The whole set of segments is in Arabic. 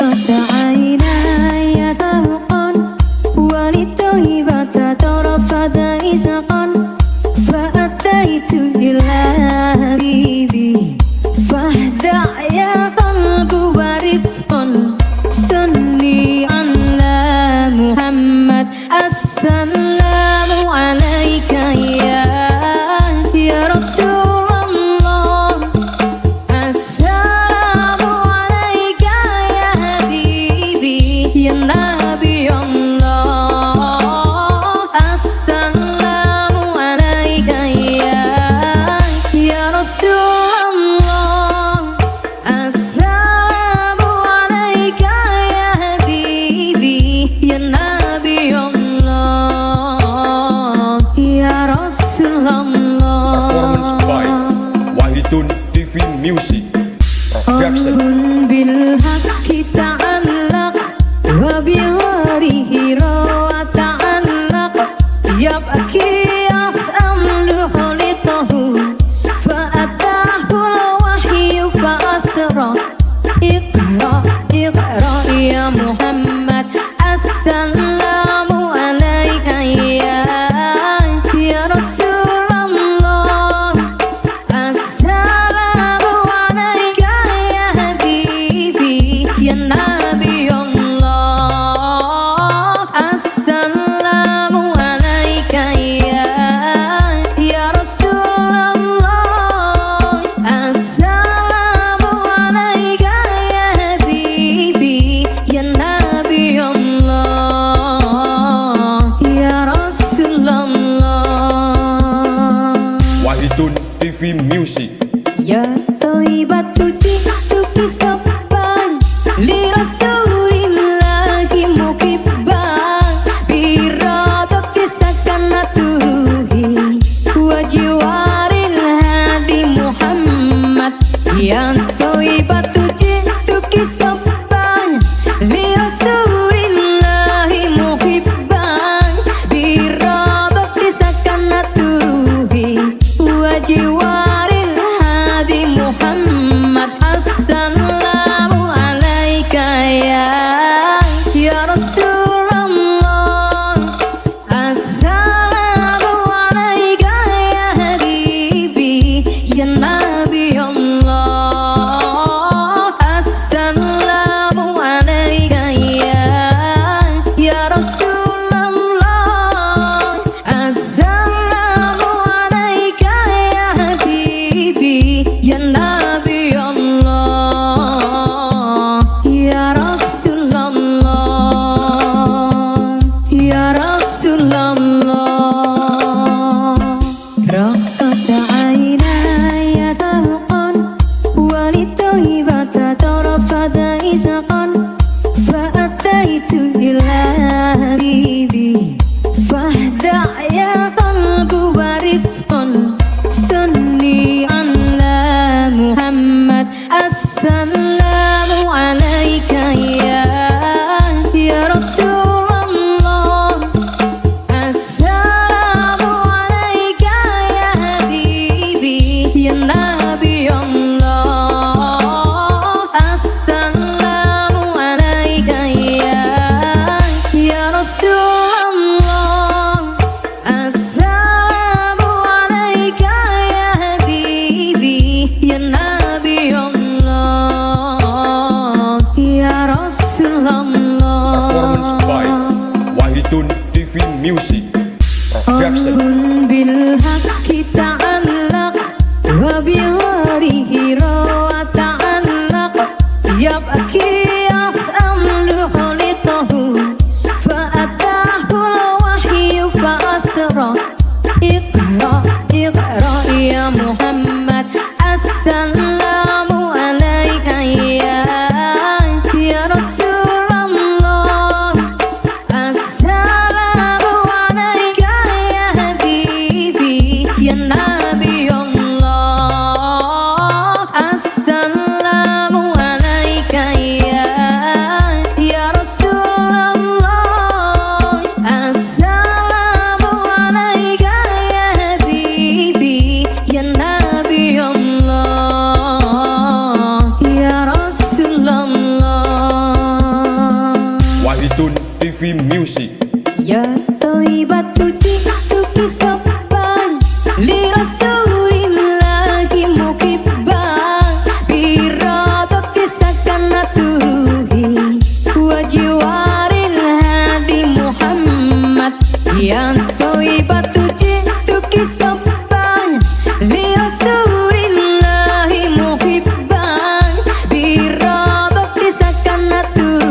رقت عيناي سوقا وللطيبة ترفد إسقا فأتيت إلى حبيبي فاهدع يا قلب ورفقا صلي على محمد السلام عليك يا رسول الله السلام عليك يا حبيبي يا نبي الله السلام عليك يا رسول الله السلام عليك يا حبيبي يا نبي الله يا رسول Performance by الله Wahidun TV Music Production. أمر بالحق تعلق وبغيره تعلق يبكي أسأل خلقه فأتاه الوحي فأسرى اقرأ اقرأ يا محمد السلام عليك يا رسول الله السلام عليك يا حبيبي يا نبي الله السلام عليك يا رسول الله السلام عليك يا حبيبي يا نبي الله يا رسول الله Wahidun TV Music. يا طيبة جئتك صبا لرسول الله مكبا بإرادة سكنته وجوار الهادي محمد يا طيبة جئتك صبا لرسول الله مكبا بإرادة سكنته وجوار الهادي محمد السلام عليك يا رسول الله السلام عليك يا حبيبي يا نبي الله السلام عليك يا رسول الله السلام عليك يا حبيبي يا نبي الله يا رسول الله يا رسول الله رقت عيناي سوقا وللطيبة ترفد إسقا فأتيت إلى حبيبي فاهدع يا قلب ورفقا صلي على محمد السلام عليك يا رسول الله السلام عليك يا حبيبي يا نبي الله السلام عليك يا رسول الله السلام عليك يا حبيبي يا نبي الله يا رسول Performance by الله Wahidun TV Music Production. أمر بالحق تعلق وبغيره تعلق يبكي أسأل خلقه فأتاه الوحي فأسرى اقرأ اقرأ يا محمد السلام عليك يا رسول الله السلام عليك يا حبيبي يا نبي الله السلام عليك TV Music. يا طيبة جئتك صبا لرسول الله مكبا بإرادة سكنته وجوار الهادي محمد. يا طيبة جئتك صبا لرسول الله مكبا بإرادة سكنته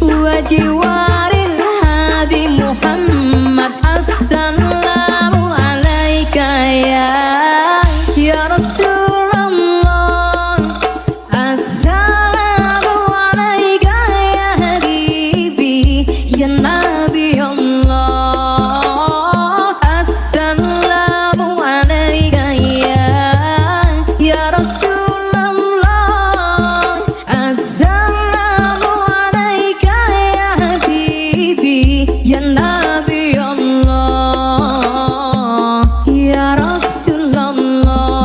وجوار الهادي محمد. السلام عليك يا رسول الله. السلام عليك يا حبيبي يا نبي الله. السلام عليك يا رسول الله. السلام عليك يا حبيبي يا نبي الله. يا رسول الله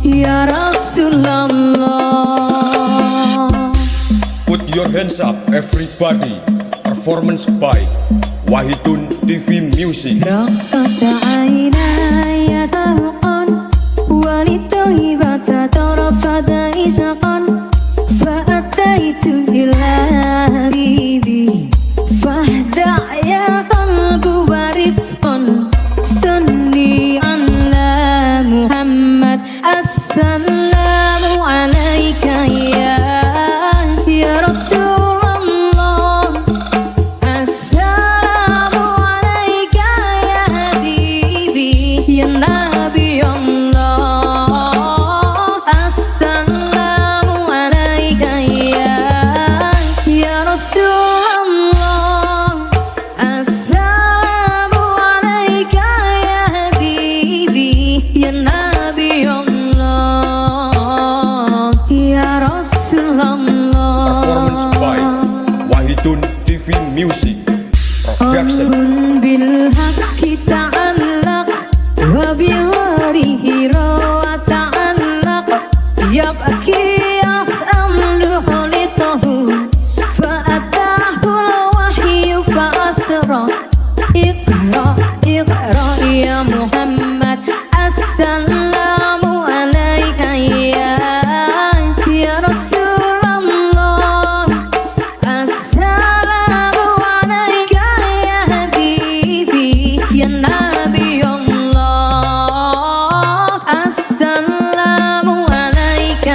يا رسول الله. Put your hands up everybody. Performance by Wahidun TV Music. رقت عيناي سوقا ولطيبة طرفت إسقا فأتيت إلى حبيبي فاهدع يا قلب ورفقا سني على محمد. السلام عليك يا رسول الله. السلام عليك يا حبيبي يا نبي الله. السلام عليك يا رسول الله. السلام عليك يا حبيبي يا نبي الله. يا رسول Performance by الله. Wahidun TV Music Production. أمر بالحق تعلق وبغيره روى تعلق يبكي أسأل خلقه فأتاه الوحي فأسرى اقرأ اقرأ يا محمد. السلام عليك يا رسول الله. السلام عليك يا حبيبي يا نبي الله. السلام عليك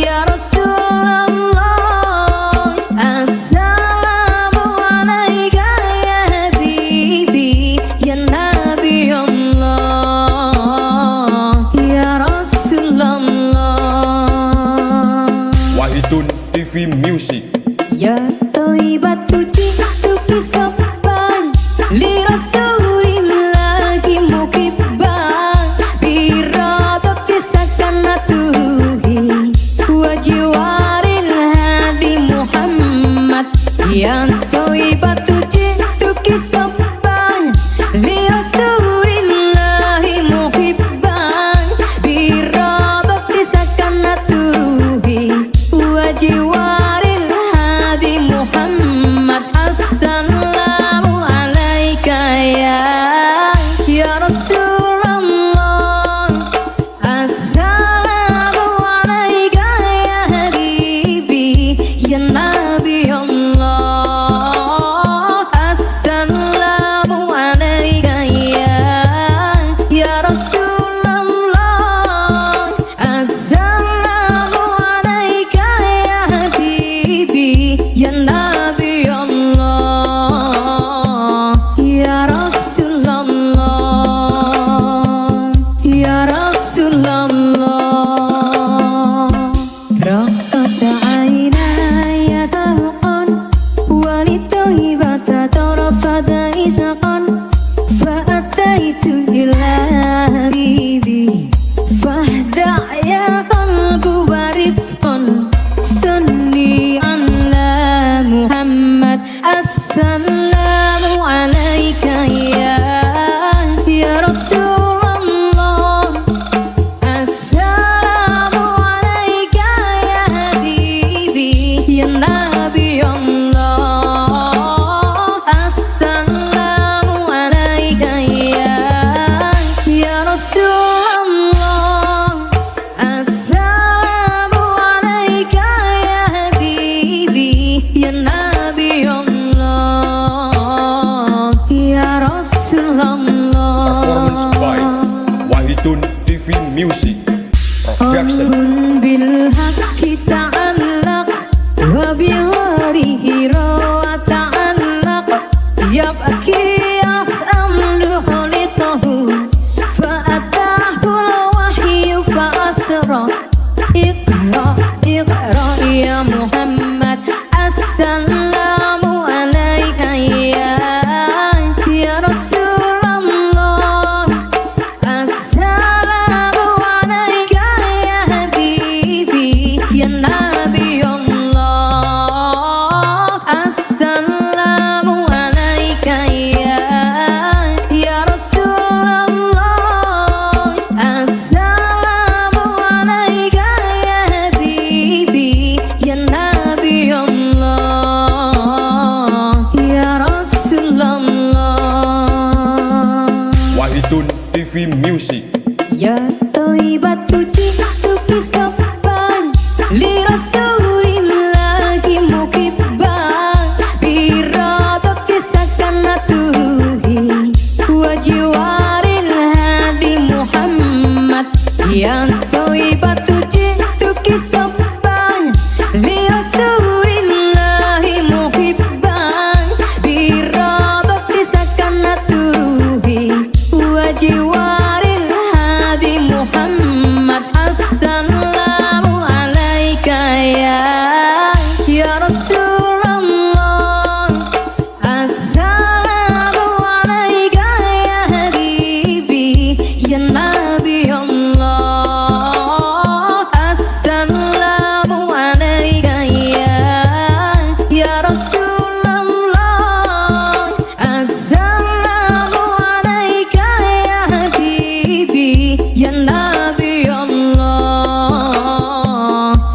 يا رسول الله. السلام عليك يا حبيبي يا نبي الله. يا رسول الله. Wahidun TV Music. يا طيبة جئتك صبا لرسول الله مكبا بإرادة سكنته وجوار الهادي محمد. يا طيبة جئتك صبا لرسول الله مكبا بإرادة سكنته وجوار الهادي محمد. السلام عليك يا رسول الله. السلام عليك يا حبيبي يا نبي الله. السلام عليك يا رسول الله. السلام عليك يا لرسول الله محبا بإرادة سكنته وجوار الهادي محمد يا طيبة جئتك صبا لرسول الله محبا بإرادة سكنته وجوار الهادي محمد السلام عليك يا رسول الله السلام عليك يا حبيبي يا نبي الله السلام عليك يا رسول الله السلام عليك يا حبيبي يا نبي الله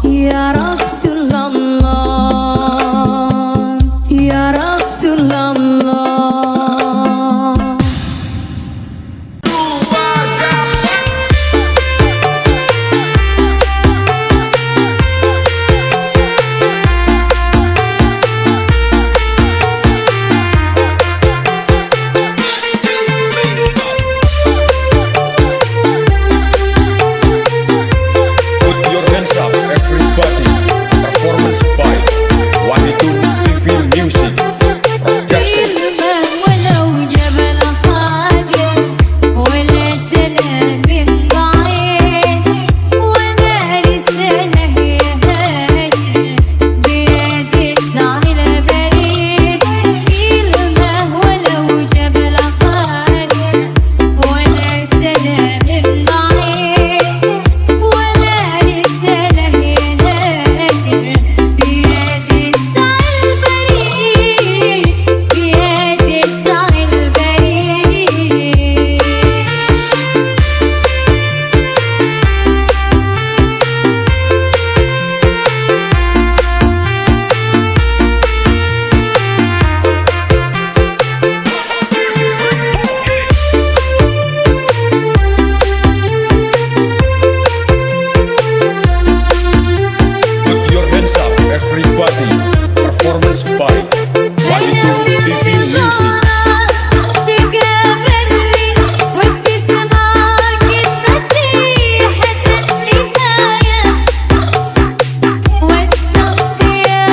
يا رسول الله يا رسول الله Put your hands up, everybody. Performance by Wahidun TV Music Production. ولو جبل حاجة ولا سلام بعيد ولا رسالة هاجر بيد السعي البريد كلمة ولو جبل حاجة ولا سلام بعيد ولا رسالة هاجر بيد السعي البريد بيد السعي البريد Put your hands up, everybody. Performance by Wahidun TV Music. تقابلني وبتسمع قصتي حتى النهاية والتقدير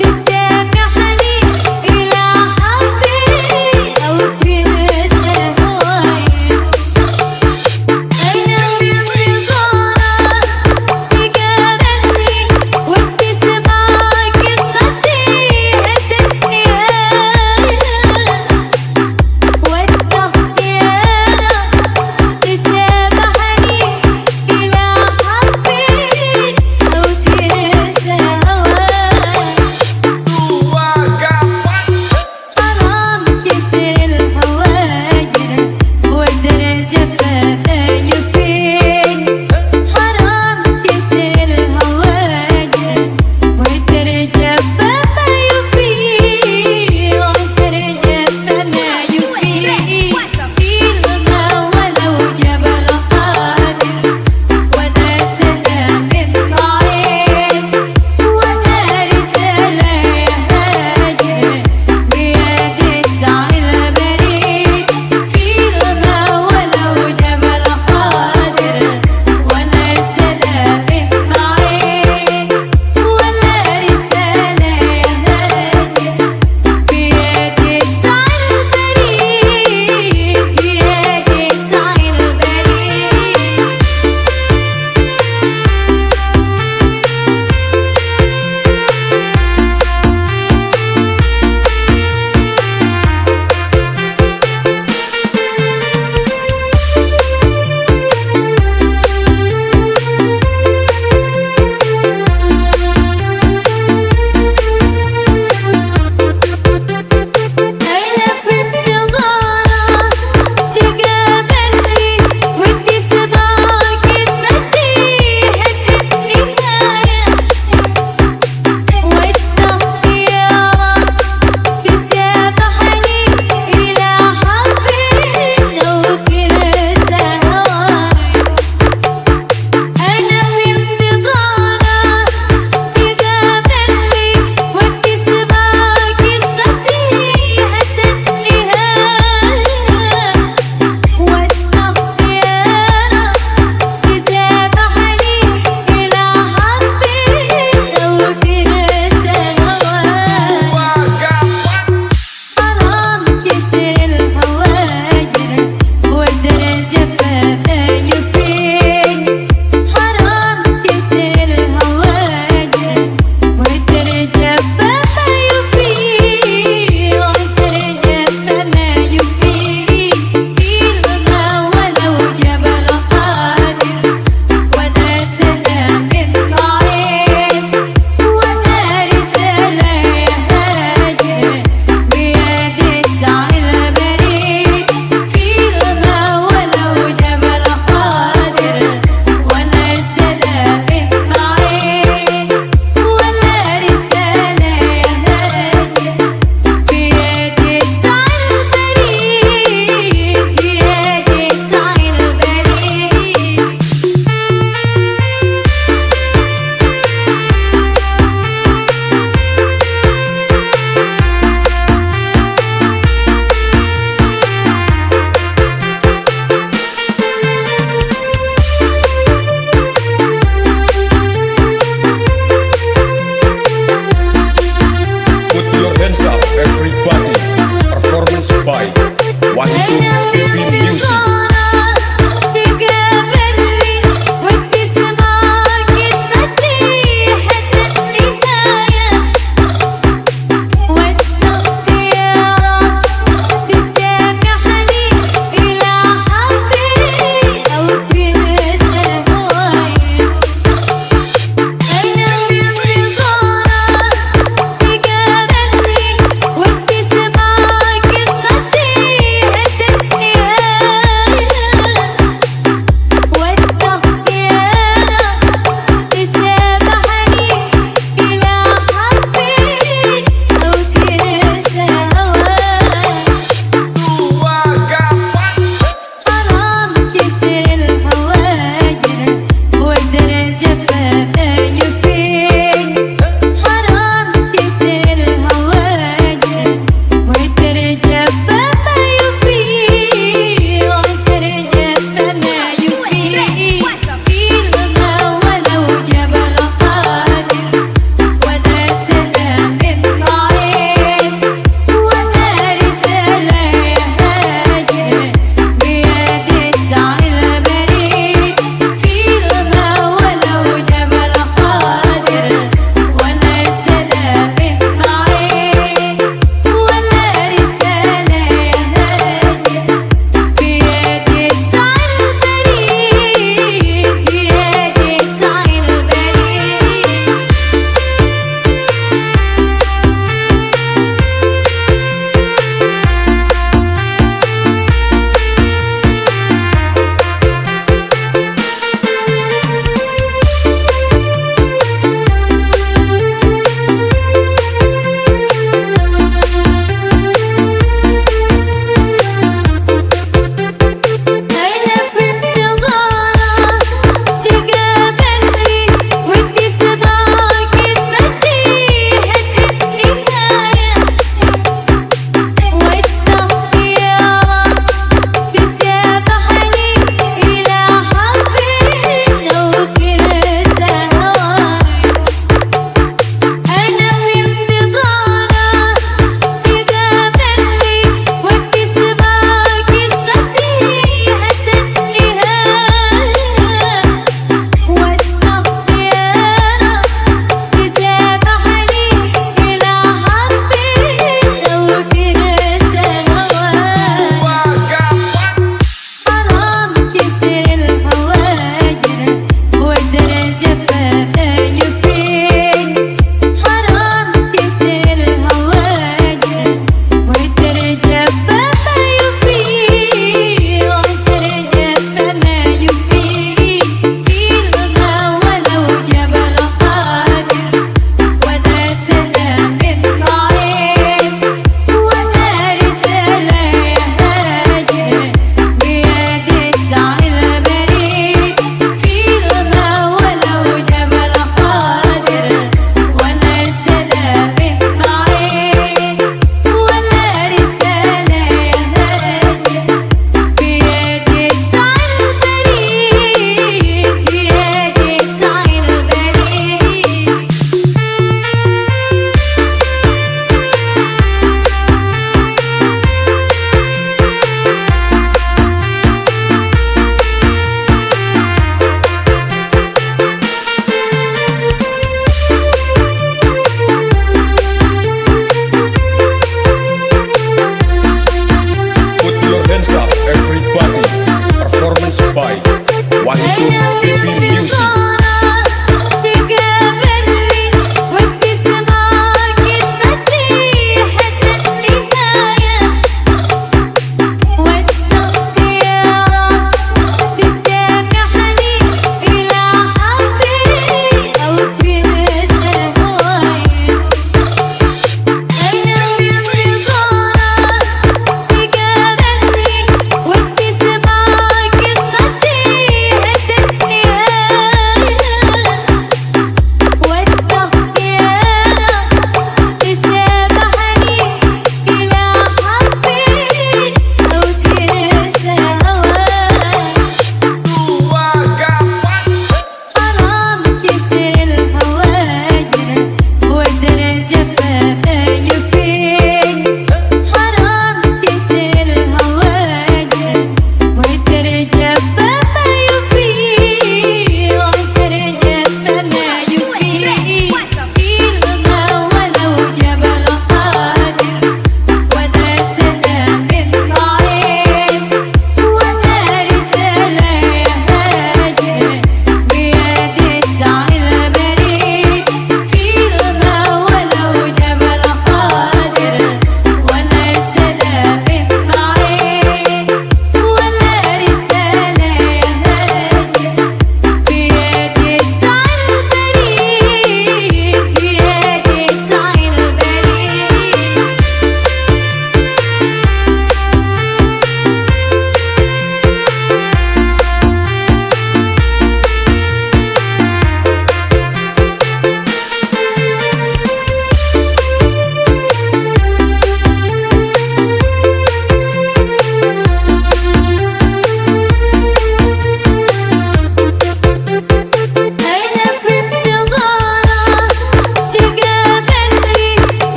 تسامحني إلى حبي أو تنسى هواي أنا بانتظارك تقابلني وبتسمع قصتي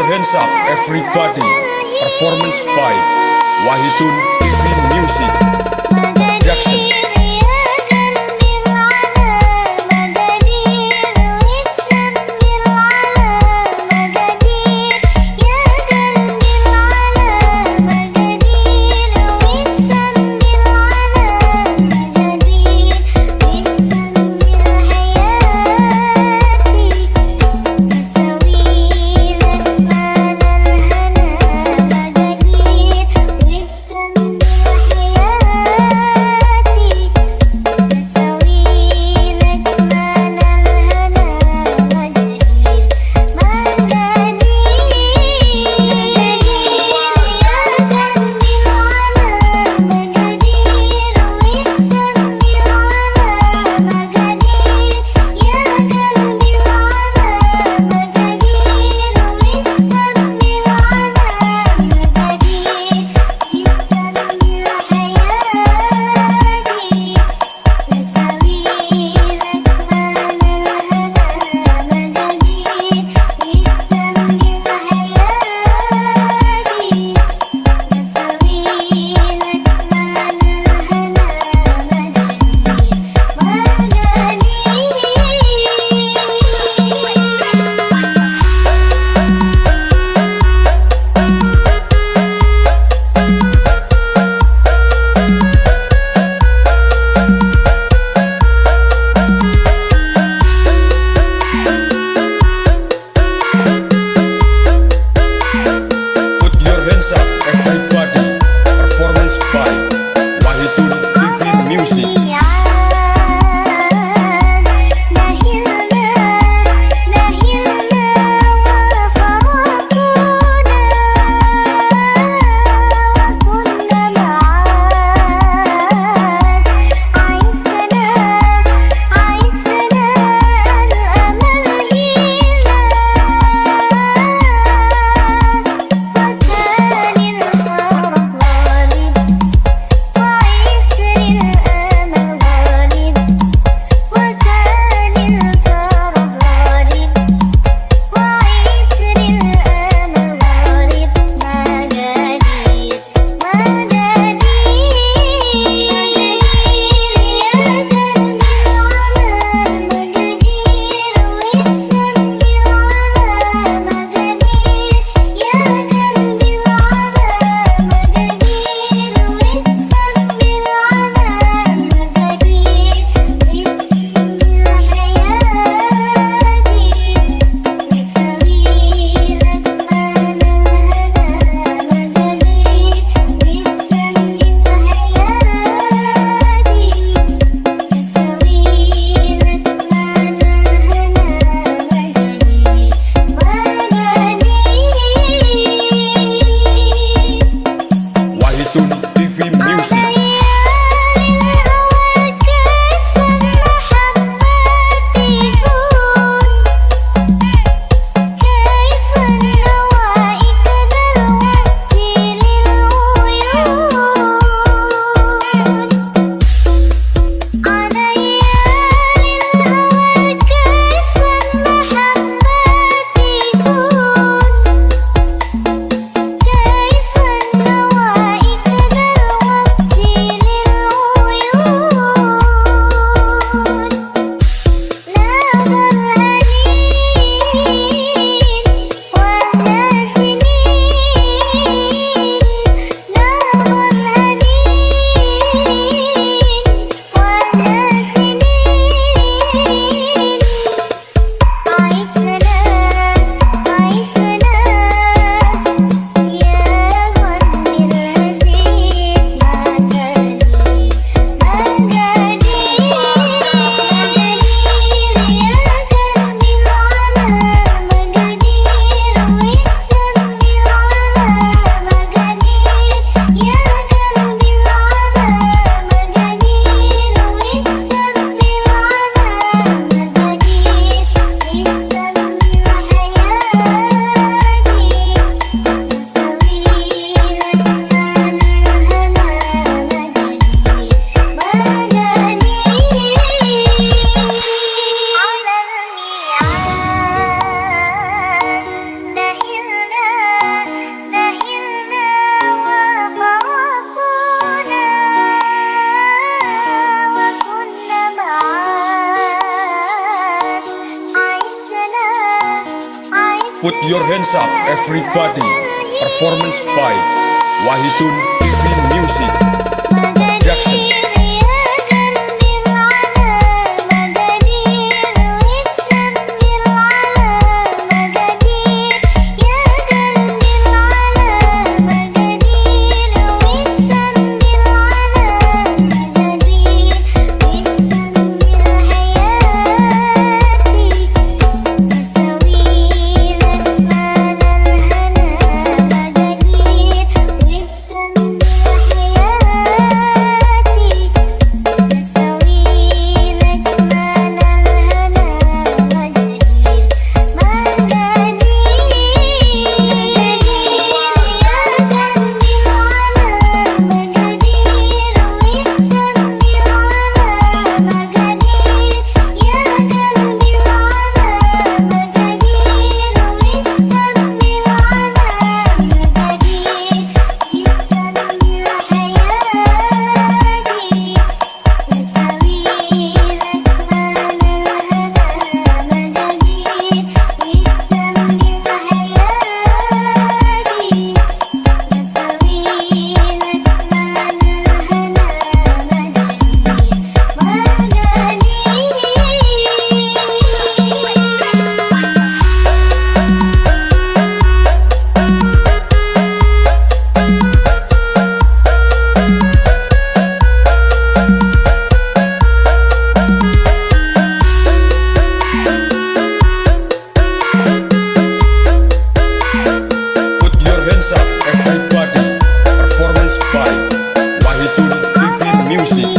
hands up, everybody. Performance by Wahidun TV Music. Production. Hands up, everybody. Performance by Wahidun TV Music. your hands up, everybody. Performance by Wahidun TV Music Production. Hands up, everybody. Performance by Wahidun TV Music.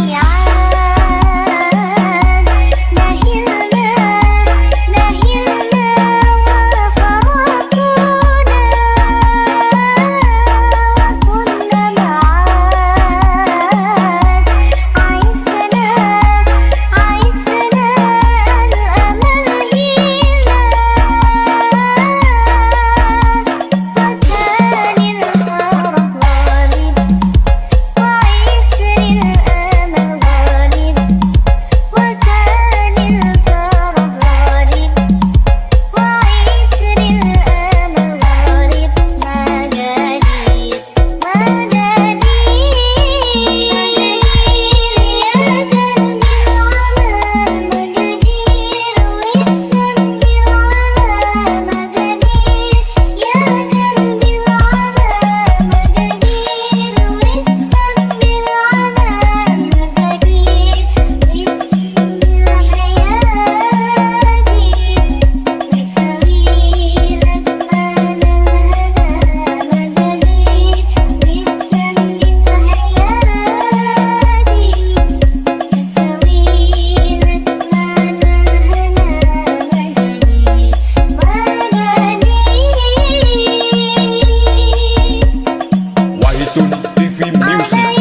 TV Music.